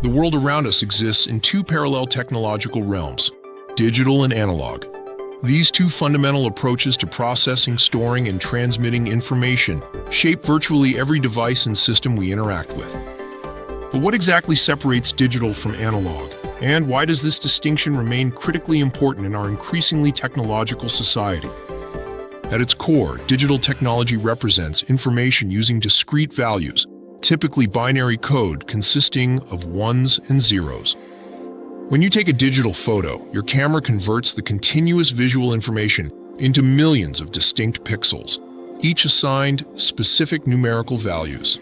The world around us exists in two parallel technological realms, digital and analog. These two fundamental approaches to processing, storing, and transmitting information shape virtually every device and system we interact with. But what exactly separates digital from analog? And why does this distinction remain critically important in our increasingly technological society? At its core, digital technology represents information using discrete values, typically binary code consisting of ones and zeros. When you take a digital photo, your camera converts the continuous visual information into millions of distinct pixels, each assigned specific numerical values.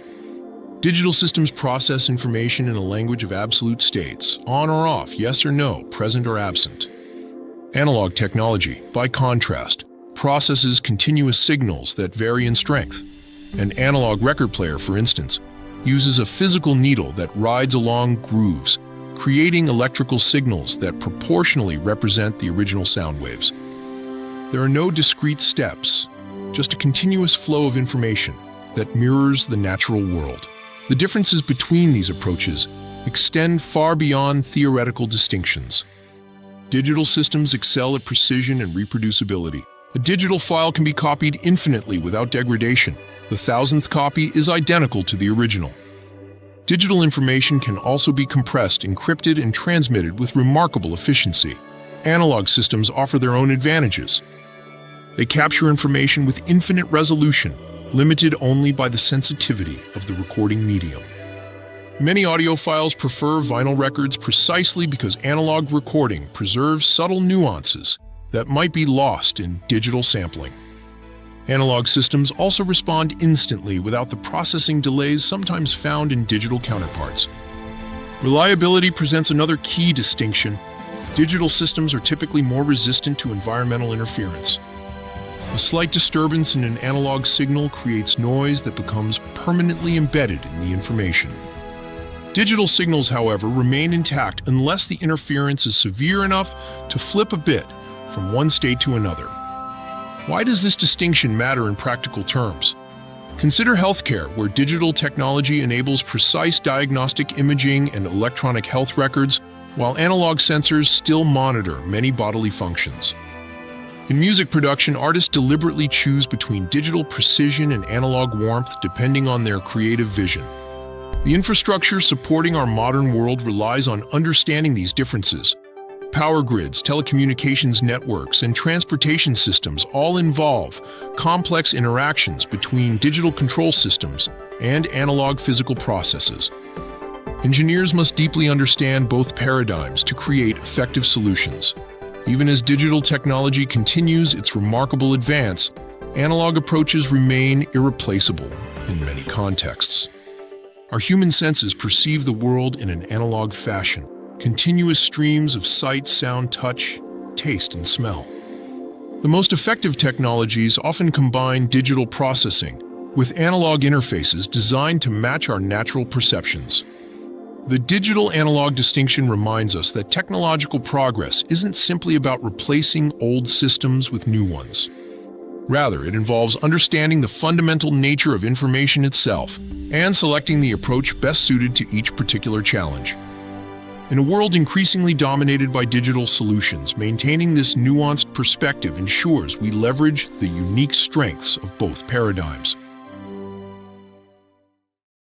Digital systems process information in a language of absolute states, on or off, yes or no, present or absent. Analog technology, by contrast, processes continuous signals that vary in strength. An analog record player, for instance, uses a physical needle that rides along grooves, creating electrical signals that proportionally represent the original sound waves. There are no discrete steps, just a continuous flow of information that mirrors the natural world. The differences between these approaches extend far beyond theoretical distinctions. Digital systems excel at precision and reproducibility. A digital file can be copied infinitely without degradation. The 1,000th copy is identical to the original. Digital information can also be compressed, encrypted, and transmitted with remarkable efficiency. Analog systems offer their own advantages. They capture information with infinite resolution, limited only by the sensitivity of the recording medium. Many audiophiles prefer vinyl records precisely because analog recording preserves subtle nuances that might be lost in digital sampling. Analog systems also respond instantly without the processing delays sometimes found in digital counterparts. Reliability presents another key distinction. Digital systems are typically more resistant to environmental interference. A slight disturbance in an analog signal creates noise that becomes permanently embedded in the information. Digital signals, however, remain intact unless the interference is severe enough to flip a bit from one state to another. Why does this distinction matter in practical terms? Consider healthcare, where digital technology enables precise diagnostic imaging and electronic health records, while analog sensors still monitor many bodily functions. In music production, artists deliberately choose between digital precision and analog warmth depending on their creative vision. The infrastructure supporting our modern world relies on understanding these differences. Power grids, telecommunications networks, and transportation systems all involve complex interactions between digital control systems and analog physical processes. Engineers must deeply understand both paradigms to create effective solutions. Even as digital technology continues its remarkable advance, analog approaches remain irreplaceable in many contexts. Our human senses perceive the world in an analog fashion. Continuous streams of sight, sound, touch, taste, and smell. The most effective technologies often combine digital processing with analog interfaces designed to match our natural perceptions. The digital-analog distinction reminds us that technological progress isn't simply about replacing old systems with new ones. Rather, it involves understanding the fundamental nature of information itself and selecting the approach best suited to each particular challenge. In a world increasingly dominated by digital solutions, maintaining this nuanced perspective ensures we leverage the unique strengths of both paradigms.